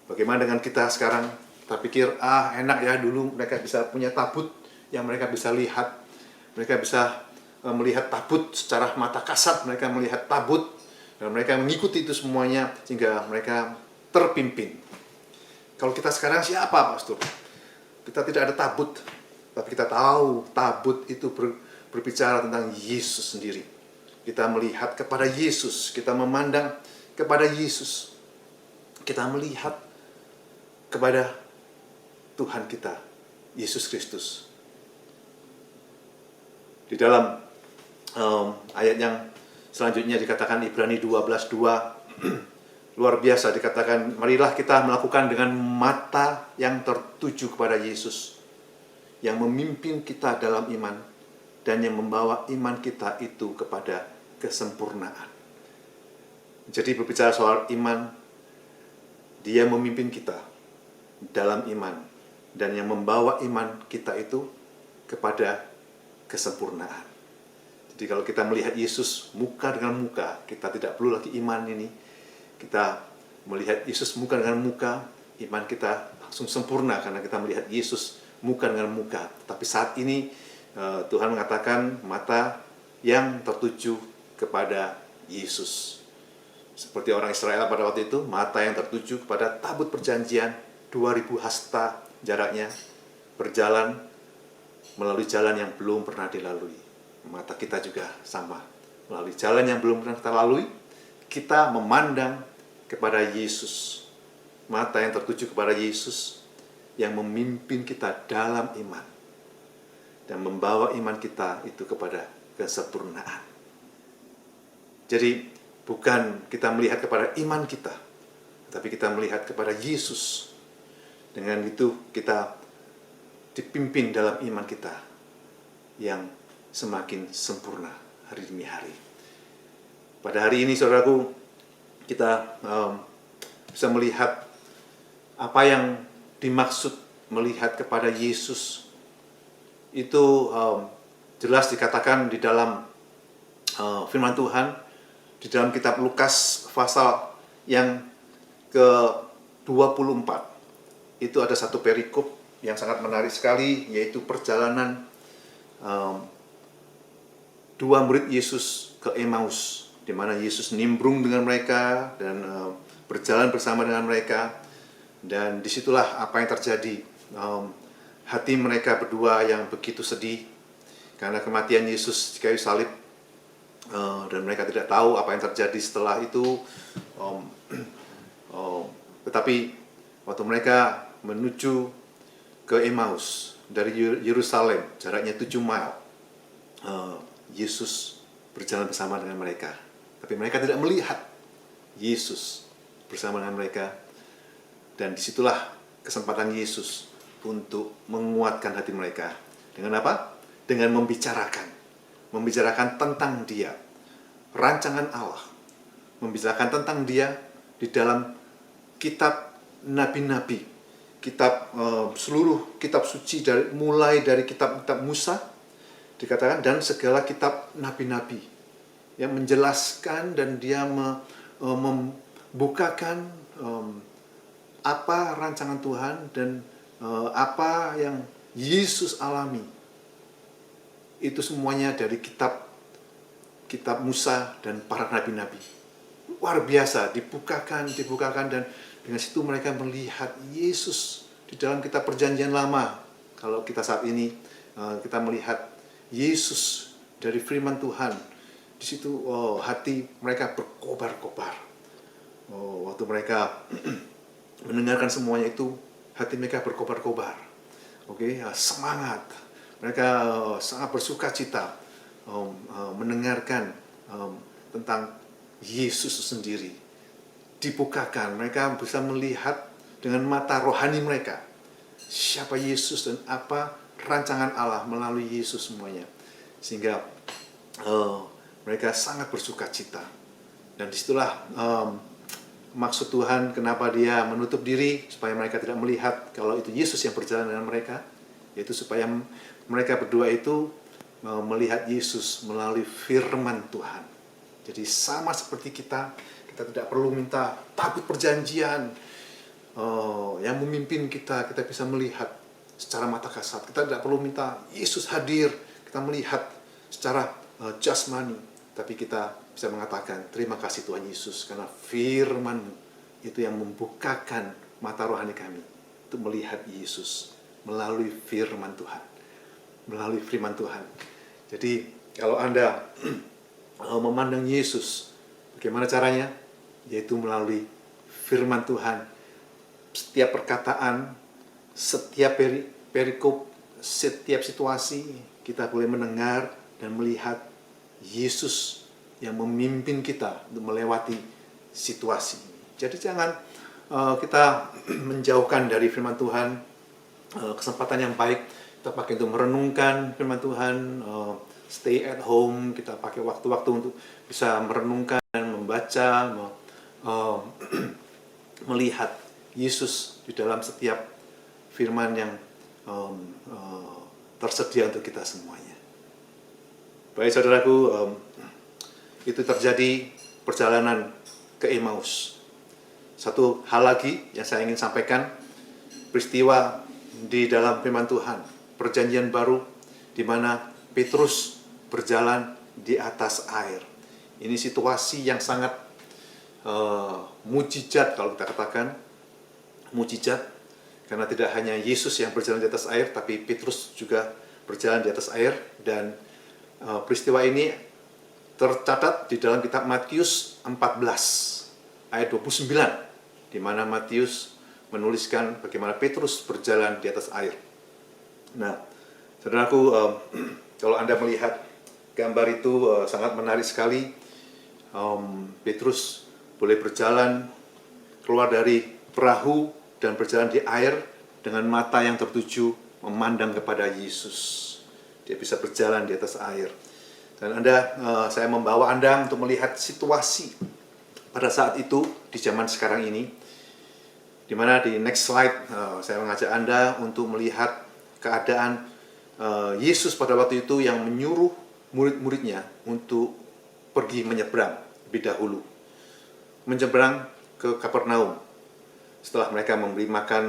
Bagaimana dengan kita sekarang? Kita pikir, enak ya, dulu mereka bisa punya tabut yang mereka bisa lihat. Mereka bisa melihat tabut secara mata kasat, mereka melihat tabut dan mereka mengikuti itu semuanya sehingga mereka terpimpin. Kalau kita sekarang siapa, Pastor? Kita tidak ada tabut, tapi kita tahu tabut itu berbicara tentang Yesus sendiri. Kita melihat kepada Yesus, kita memandang kepada Yesus, kita melihat kepada Tuhan kita, Yesus Kristus. Di dalam ayat yang selanjutnya dikatakan Ibrani 12:2, luar biasa, dikatakan, marilah kita melakukan dengan mata yang tertuju kepada Yesus, yang memimpin kita dalam iman, dan yang membawa iman kita itu kepada kesempurnaan. Jadi berbicara soal iman, Dia memimpin kita dalam iman, dan yang membawa iman kita itu kepada kesempurnaan. Jadi kalau kita melihat Yesus muka dengan muka, kita tidak perlu lagi iman ini. Kita melihat Yesus muka dengan muka, iman kita langsung sempurna karena kita melihat Yesus muka dengan muka. Tapi saat ini Tuhan mengatakan mata yang tertuju kepada Yesus. Seperti orang Israel pada waktu itu, mata yang tertuju kepada tabut perjanjian, 2000 hasta jaraknya, berjalan melalui jalan yang belum pernah dilalui. Mata kita juga sama, melalui jalan yang belum pernah kita lalui, kita memandang kepada Yesus. Mata yang tertuju kepada Yesus yang memimpin kita dalam iman dan membawa iman kita itu kepada kesempurnaan. Jadi bukan kita melihat kepada iman kita, tapi kita melihat kepada Yesus Dengan itu kita dipimpin dalam iman kita yang semakin sempurna hari demi hari. Pada hari ini saudaraku, kita bisa melihat apa yang dimaksud melihat kepada Yesus. Itu jelas dikatakan di dalam firman Tuhan, di dalam kitab Lukas pasal yang ke-24. Itu ada satu perikop yang sangat menarik sekali, yaitu perjalanan dua murid Yesus ke Emmaus, di mana Yesus nimbrung dengan mereka dan berjalan bersama dengan mereka. Dan disitulah apa yang terjadi. Hati mereka berdua yang begitu sedih karena kematian Yesus di kayu salib, dan mereka tidak tahu apa yang terjadi setelah itu. Tetapi waktu mereka menuju ke Emmaus dari Yerusalem, jaraknya 7 mil, Yesus berjalan bersama dengan mereka. Tapi mereka tidak melihat Yesus bersama dengan mereka. Dan disitulah kesempatan Yesus untuk menguatkan hati mereka. Dengan apa? Dengan membicarakan tentang Dia, rancangan Allah, membicarakan tentang Dia di dalam kitab nabi-nabi, seluruh kitab suci, mulai dari kitab Musa dikatakan, dan segala kitab nabi-nabi yang menjelaskan, dan dia membukakan apa rancangan Tuhan dan apa yang Yesus alami. Itu semuanya dari kitab Musa dan para nabi-nabi. Luar biasa, dibukakan, dan dengan situ mereka melihat Yesus di dalam kitab Perjanjian Lama. Kalau kita saat ini kita melihat Yesus dari firman Tuhan, di situ hati mereka berkobar-kobar. Waktu mereka mendengarkan semuanya itu, hati mereka berkobar-kobar. Semangat. Mereka sangat bersuka cita mendengarkan tentang Yesus sendiri. Dibukakan, mereka bisa melihat dengan mata rohani mereka siapa Yesus dan apa rancangan Allah melalui Yesus semuanya, sehingga mereka sangat bersuka cita. Dan disitulah maksud Tuhan kenapa Dia menutup diri, supaya mereka tidak melihat kalau itu Yesus yang berjalan dengan mereka, yaitu supaya mereka berdua itu melihat Yesus melalui firman Tuhan. Jadi sama seperti kita tidak perlu minta tabut perjanjian yang memimpin kita bisa melihat secara mata kasat. Kita tidak perlu minta Yesus hadir, kita melihat secara jasmani. Tapi kita bisa mengatakan, terima kasih Tuhan Yesus, karena firman-Mu itu yang membukakan mata rohani kami untuk melihat Yesus melalui firman Tuhan. Melalui firman Tuhan. Jadi kalau Anda memandang Yesus, bagaimana caranya? Yaitu melalui firman Tuhan. Setiap perkataan, setiap perikop, setiap situasi, kita boleh mendengar dan melihat Yesus yang memimpin kita untuk melewati situasi. Jadi jangan kita menjauhkan dari firman Tuhan. Kesempatan yang baik kita pakai untuk merenungkan firman Tuhan, stay at home, kita pakai waktu-waktu untuk bisa merenungkan, membaca, melihat Yesus di dalam setiap firman yang tersedia untuk kita semuanya. Baik saudaraku, itu terjadi perjalanan ke Emmaus. Satu hal lagi yang saya ingin sampaikan, peristiwa di dalam firman Tuhan, perjanjian baru, di mana Petrus berjalan di atas air. Ini situasi yang sangat mujizat, kalau kita katakan mujizat, karena tidak hanya Yesus yang berjalan di atas air, tapi Petrus juga berjalan di atas air. Dan peristiwa ini tercatat di dalam kitab Matius 14 ayat 29, di mana Matius menuliskan bagaimana Petrus berjalan di atas air. Nah, saudaraku, kalau Anda melihat gambar itu sangat menarik sekali. Petrus boleh berjalan keluar dari perahu dan berjalan di air dengan mata yang tertuju memandang kepada Yesus. Dia bisa berjalan di atas air. Dan saya membawa Anda untuk melihat situasi pada saat itu di zaman sekarang ini, di mana di next slide saya mengajak Anda untuk melihat keadaan Yesus pada waktu itu yang menyuruh murid-muridnya untuk pergi menyeberang lebih dahulu, menyeberang ke Kapernaum. Setelah mereka memberi makan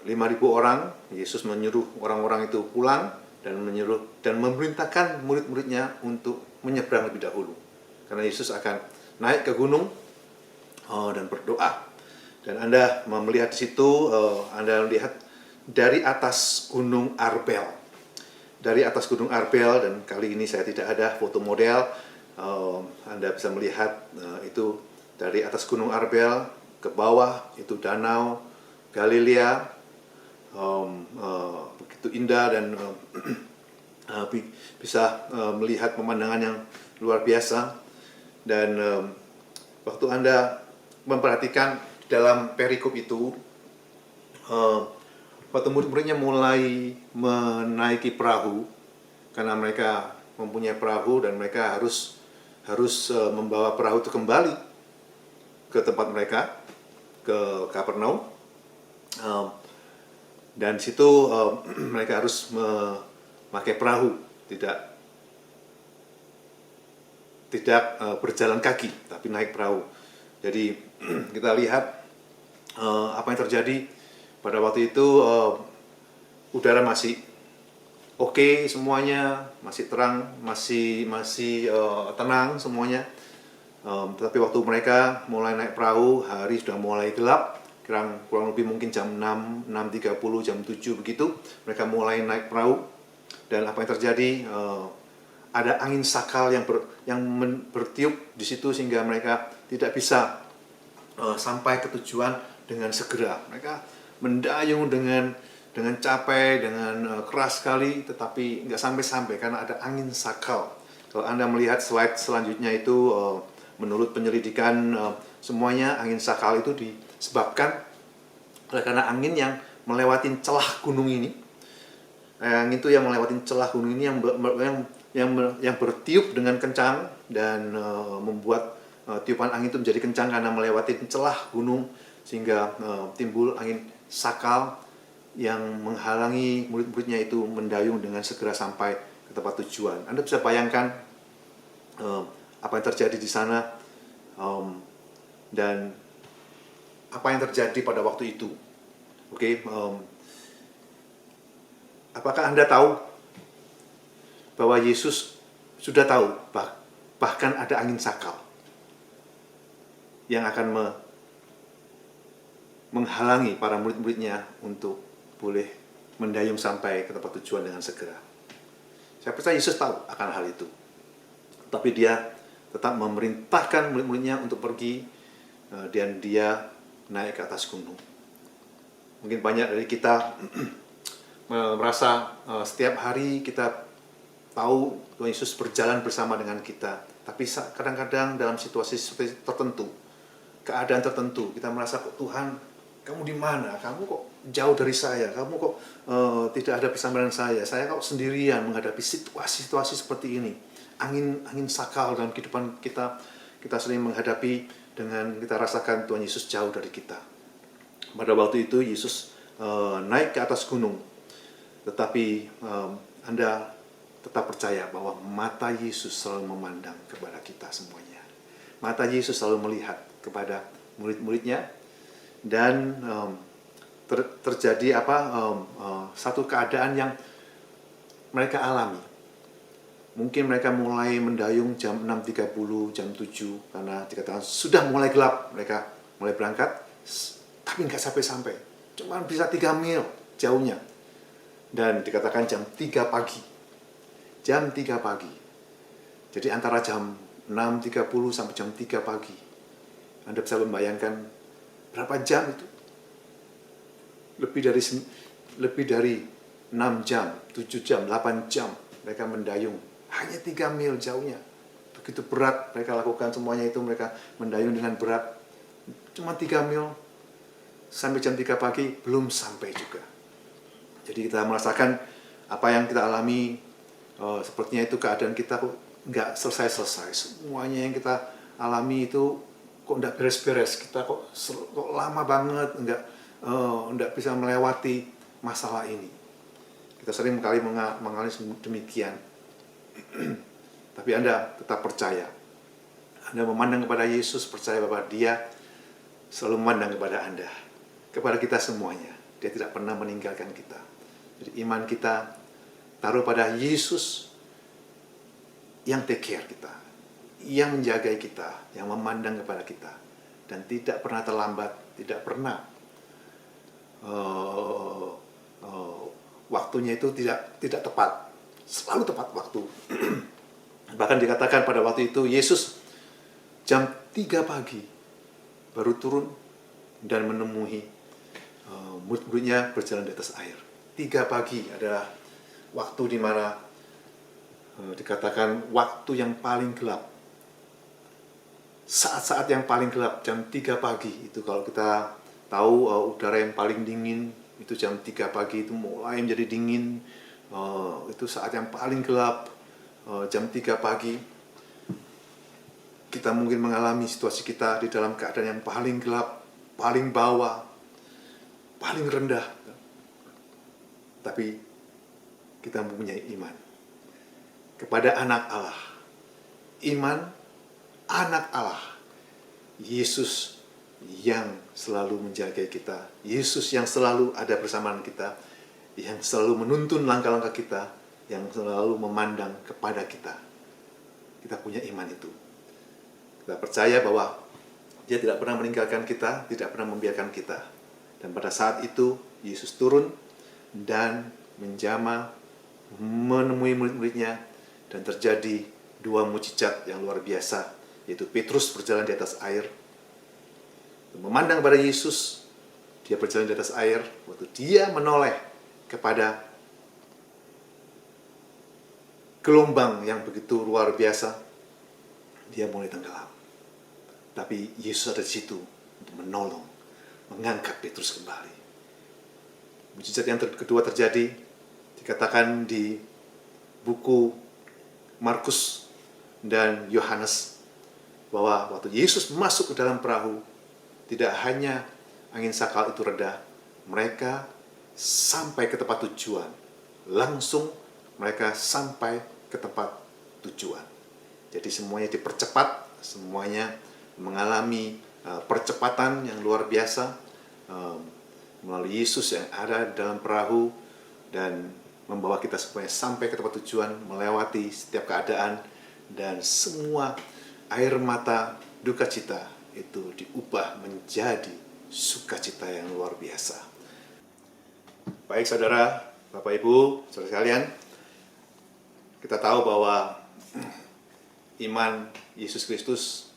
5.000 orang, Yesus menyuruh orang-orang itu pulang dan memerintahkan murid-muridnya untuk menyeberang lebih dahulu. Karena Yesus akan naik ke gunung dan berdoa. Dan Anda melihat di situ, Anda melihat dari atas Gunung Arbel. Dari atas Gunung Arbel, dan kali ini saya tidak ada foto model. Anda bisa melihat itu dari atas Gunung Arbel. Ke bawah itu danau Galilea, begitu indah dan bisa melihat pemandangan yang luar biasa. Dan waktu Anda memperhatikan dalam perikop itu, waktu murid-muridnya mulai menaiki perahu, karena mereka mempunyai perahu dan mereka harus membawa perahu itu kembali ke tempat mereka, ke Kapernaum, dan situ mereka harus memakai perahu, tidak berjalan kaki, tapi naik perahu. Jadi kita lihat apa yang terjadi pada waktu itu. Udara masih oke semuanya, masih terang, masih tenang semuanya. Tetapi waktu mereka mulai naik perahu, hari sudah mulai gelap, kurang lebih mungkin jam 6, 6.30, jam 7 begitu, mereka mulai naik perahu. Dan apa yang terjadi, ada angin sakal yang bertiup di situ sehingga mereka tidak bisa sampai ke tujuan dengan segera. Mereka mendayung dengan capek, dengan keras sekali, tetapi nggak sampai-sampai karena ada angin sakal. Kalau Anda melihat slide selanjutnya itu, menurut penyelidikan semuanya, angin sakal itu disebabkan oleh karena angin yang melewati celah gunung ini. Angin itu yang melewati celah gunung ini yang bertiup dengan kencang dan membuat tiupan angin itu menjadi kencang karena melewati celah gunung, sehingga timbul angin sakal yang menghalangi murid-muridnya itu mendayung dengan segera sampai ke tempat tujuan. Anda bisa bayangkan apa yang terjadi di sana, dan apa yang terjadi pada waktu itu. Apakah Anda tahu bahwa Yesus sudah tahu bahkan ada angin sakal yang akan menghalangi para murid-muridnya untuk boleh mendayung sampai ke tempat tujuan dengan segera? Saya percaya Yesus tahu akan hal itu, tapi dia tetap memerintahkan murid-muridnya untuk pergi, dan dia naik ke atas gunung. Mungkin banyak dari kita merasa setiap hari kita tahu Tuhan Yesus berjalan bersama dengan kita, tapi kadang-kadang dalam situasi tertentu, keadaan tertentu, kita merasa, kok Tuhan, kamu di mana? Kamu kok jauh dari saya? Kamu kok tidak ada bersama dengan saya? Saya kok sendirian menghadapi situasi-situasi seperti ini. Angin sakal dalam kehidupan kita sering menghadapi dengan kita rasakan Tuhan Yesus jauh dari kita. Pada waktu itu Yesus naik ke atas gunung, tetapi Anda tetap percaya bahwa mata Yesus selalu memandang kepada kita semuanya. Mata Yesus selalu melihat kepada murid-muridnya, dan terjadi satu keadaan yang mereka alami. Mungkin mereka mulai mendayung jam 6.30, jam 7, karena dikatakan sudah mulai gelap. Mereka mulai berangkat, tapi nggak sampai-sampai. Cuma bisa 3 mil jauhnya. Dan dikatakan jam 3 pagi. Jam 3 pagi. Jadi antara jam 6.30 sampai jam 3 pagi. Anda bisa membayangkan berapa jam itu? Lebih dari 6 jam, 7 jam, 8 jam mereka mendayung. Hanya 3 mil jauhnya. Begitu berat mereka lakukan semuanya itu, mereka mendayung dengan berat. Cuma 3 mil sampai jam 3 pagi belum sampai juga. Jadi kita merasakan apa yang kita alami, sepertinya itu keadaan kita kok nggak selesai-selesai. Semuanya yang kita alami itu kok nggak beres-beres. Kita kok lama banget nggak bisa melewati masalah ini. Kita sering kali mengalami demikian. Tapi Anda tetap percaya. Anda memandang kepada Yesus, percaya bahwa Dia selalu memandang kepada Anda, kepada kita semuanya. Dia tidak pernah meninggalkan kita. Jadi iman kita taruh pada Yesus yang take care kita, yang menjaga kita, yang memandang kepada kita, dan tidak pernah terlambat, tidak pernah waktunya itu tidak tepat, selalu tepat waktu. Bahkan dikatakan pada waktu itu Yesus jam 3 pagi baru turun dan menemui murid-muridnya berjalan di atas air. 3 pagi adalah waktu di mana dikatakan waktu yang paling gelap. Saat-saat yang paling gelap, jam 3 pagi. Itu kalau kita tahu udara yang paling dingin, itu jam 3 pagi itu mulai menjadi dingin. Itu saat yang paling gelap, jam 3 pagi. Kita mungkin mengalami situasi kita di dalam keadaan yang paling gelap, paling bawah, paling rendah. Tapi kita mempunyai iman kepada anak Allah. Iman anak Allah. Yesus yang selalu menjaga kita. Yesus yang selalu ada bersama kita. Yang selalu menuntun langkah-langkah kita. Yang selalu memandang kepada kita. Kita punya iman itu. Kita percaya bahwa Dia tidak pernah meninggalkan kita, tidak pernah membiarkan kita. Dan pada saat itu, Yesus turun dan menjamah, menemui murid-muridnya, dan terjadi 2 mukjizat yang luar biasa, yaitu Petrus berjalan di atas air, memandang pada Yesus, dia berjalan di atas air, waktu dia menoleh kepada gelombang yang begitu luar biasa, dia mulai tenggelam. Tapi Yesus ada di situ untuk menolong, mengangkat Petrus kembali. Mukjizat yang kedua terjadi, dikatakan di buku Markus dan Yohanes, bahwa waktu Yesus masuk ke dalam perahu, tidak hanya angin sakal itu reda, mereka sampai ke tempat tujuan. Langsung mereka sampai ke tempat tujuan. Jadi semuanya dipercepat, semuanya mengalami percepatan yang luar biasa melalui Yesus yang ada dalam perahu dan membawa kita semuanya sampai ke tempat tujuan, melewati setiap keadaan, dan semua air mata duka cita itu diubah menjadi sukacita yang luar biasa. Baik saudara, Bapak Ibu, saudara sekalian, kita tahu bahwa iman Yesus Kristus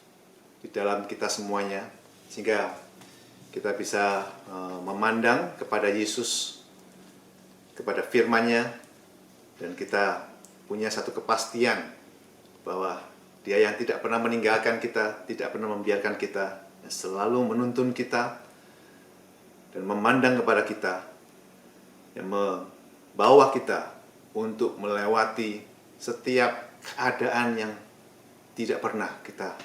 di dalam kita semuanya, sehingga kita bisa memandang kepada Yesus, kepada firman-Nya, dan kita punya satu kepastian bahwa Dia yang tidak pernah meninggalkan kita, tidak pernah membiarkan kita, yang selalu menuntun kita dan memandang kepada kita, yang membawa kita untuk melewati setiap keadaan yang tidak pernah kita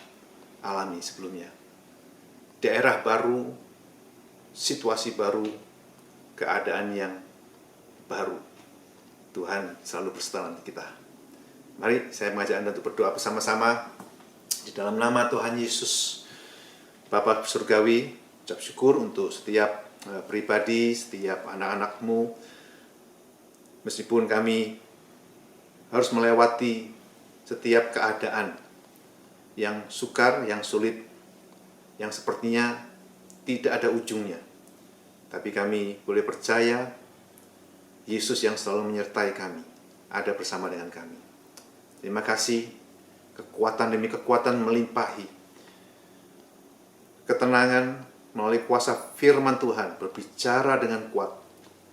alami sebelumnya. Daerah baru, situasi baru, keadaan yang baru. Tuhan selalu berserta kita. Mari saya mengajak Anda untuk berdoa bersama-sama di dalam nama Tuhan Yesus. Bapa surgawi, ucap syukur untuk setiap pribadi, setiap anak-anak-Mu. Meskipun kami harus melewati setiap keadaan yang sukar, yang sulit, yang sepertinya tidak ada ujungnya. Tapi kami boleh percaya Yesus yang selalu menyertai kami, ada bersama dengan kami. Terima kasih, kekuatan demi kekuatan melimpahi. Ketenangan melalui kuasa firman Tuhan berbicara dengan kuat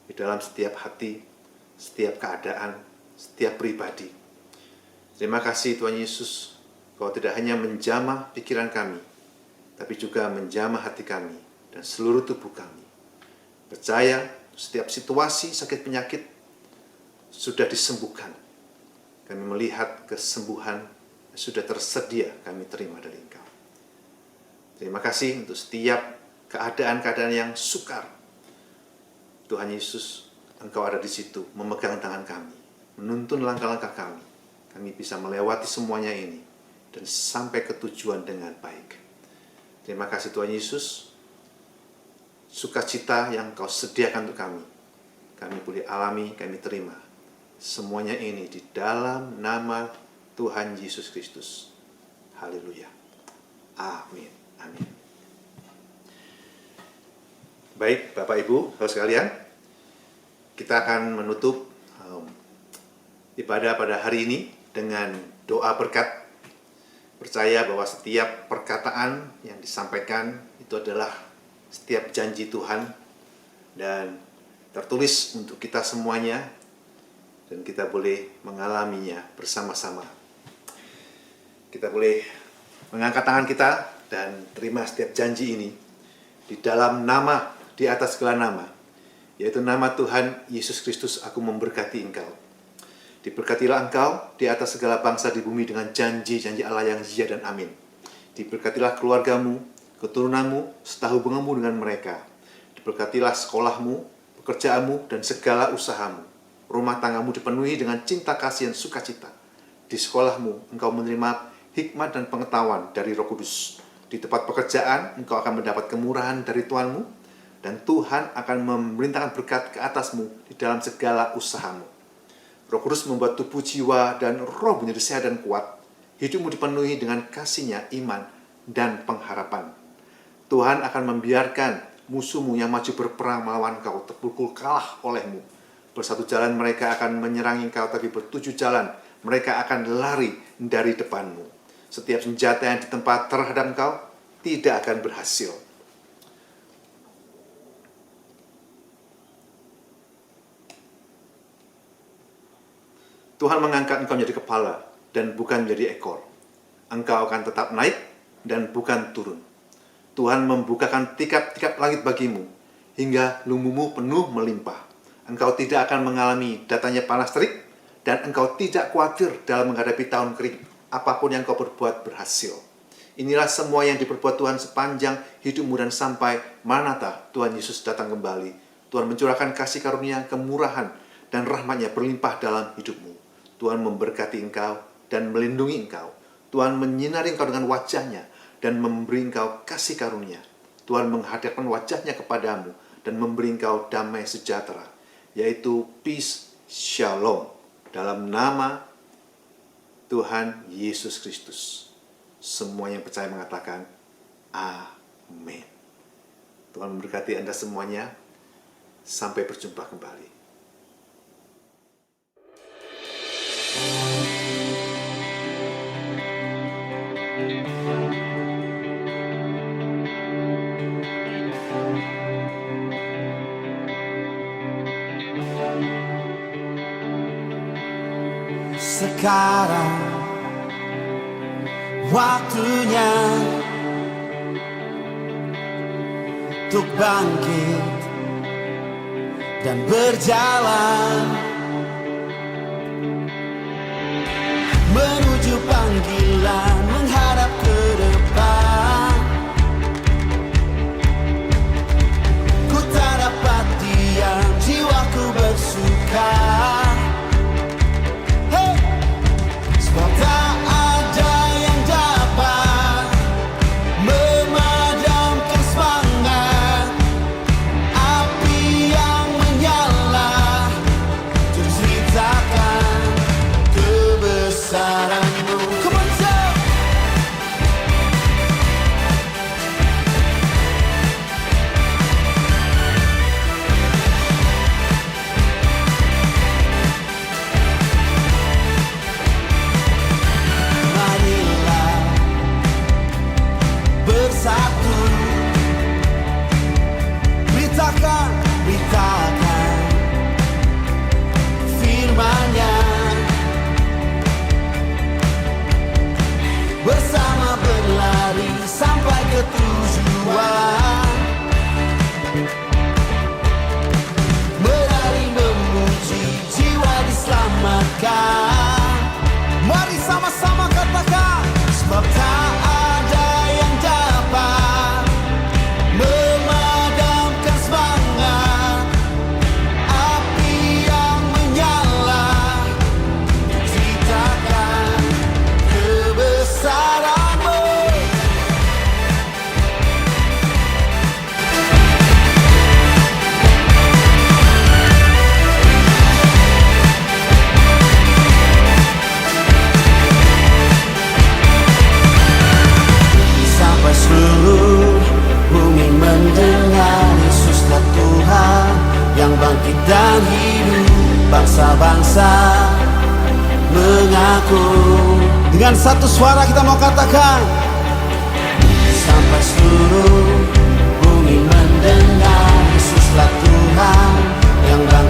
di dalam setiap hati, setiap keadaan, setiap pribadi. Terima kasih Tuhan Yesus, Kau tidak hanya menjamah pikiran kami, tapi juga menjamah hati kami dan seluruh tubuh kami. Percaya setiap situasi sakit penyakit sudah disembuhkan. Kami melihat kesembuhan sudah tersedia, kami terima dari Engkau. Terima kasih untuk setiap keadaan-keadaan yang sukar. Tuhan Yesus, Engkau ada di situ, memegang tangan kami, menuntun langkah-langkah kami. Kami bisa melewati semuanya ini dan sampai ke tujuan dengan baik. Terima kasih Tuhan Yesus, sukacita yang Kau sediakan untuk kami boleh alami, kami terima. Semuanya ini di dalam nama Tuhan Yesus Kristus. Haleluya. Amin. Amin. Baik, Bapak Ibu, saudara sekalian, kita akan menutup ibadah pada hari ini dengan doa berkat. Percaya bahwa setiap perkataan yang disampaikan itu adalah setiap janji Tuhan dan tertulis untuk kita semuanya, dan kita boleh mengalaminya bersama-sama. Kita boleh mengangkat tangan kita dan terima setiap janji ini di dalam nama, di atas segala nama, yaitu nama Tuhan Yesus Kristus. Aku memberkati engkau. Diberkatilah engkau di atas segala bangsa di bumi dengan janji-janji Allah yang ya dan amin. Diberkatilah keluargamu, keturunanmu, serta hubunganmu dengan mereka. Diberkatilah sekolahmu, pekerjaanmu, dan segala usahamu. Rumah tanggamu dipenuhi dengan cinta kasih dan sukacita. Di sekolahmu engkau menerima hikmat dan pengetahuan dari Roh Kudus. Di tempat pekerjaan engkau akan mendapat kemurahan dari Tuhanmu, dan Tuhan akan memerintahkan berkat ke atasmu di dalam segala usahamu. Roh Kudus membuat tubuh, jiwa, dan roh menjadi sehat dan kuat. Hidupmu dipenuhi dengan kasih-Nya, iman, dan pengharapan. Tuhan akan membiarkan musuhmu yang maju berperang melawan kau terpukul kalah olehmu. Bersatu jalan mereka akan menyerangi kau, tapi bertujuh jalan mereka akan lari dari depanmu. Setiap senjata yang ditempa terhadap engkau tidak akan berhasil. Tuhan mengangkat engkau menjadi kepala dan bukan menjadi ekor. Engkau akan tetap naik dan bukan turun. Tuhan membukakan tikap-tikap langit bagimu hingga lumbumu penuh melimpah. Engkau tidak akan mengalami datangnya panas terik, dan engkau tidak khawatir dalam menghadapi tahun kering. Apapun yang kau berbuat berhasil. Inilah semua yang diperbuat Tuhan sepanjang hidupmu dan sampai Maranatha, Tuhan Yesus datang kembali. Tuhan mencurahkan kasih karunia, kemurahan, dan rahmat-Nya berlimpah dalam hidupmu. Tuhan memberkati engkau dan melindungi engkau. Tuhan menyinari engkau dengan wajah-Nya dan memberi engkau kasih karunia. Tuhan menghadapkan wajah-Nya kepadamu dan memberi engkau damai sejahtera, yaitu peace, shalom, dalam nama Tuhan Yesus Kristus. Semua yang percaya mengatakan amin. Tuhan memberkati Anda semuanya. Sampai berjumpa kembali. Sekarang waktunya untuk bangkit dan berjalan menuju panggilan, menghadap ke depan. Ku tak dapat diam, jiwaku bersuka. Sebab tak ada yang dapat memadamkan semangat api yang menyala untuk ceritakan kebesaran-Mu. Come on, say! bangsa-bangsa mengaku. Dengan satu suara kita mau katakan, sampai seluruh bumi mendengar, Yesuslah Tuhan yang bangsa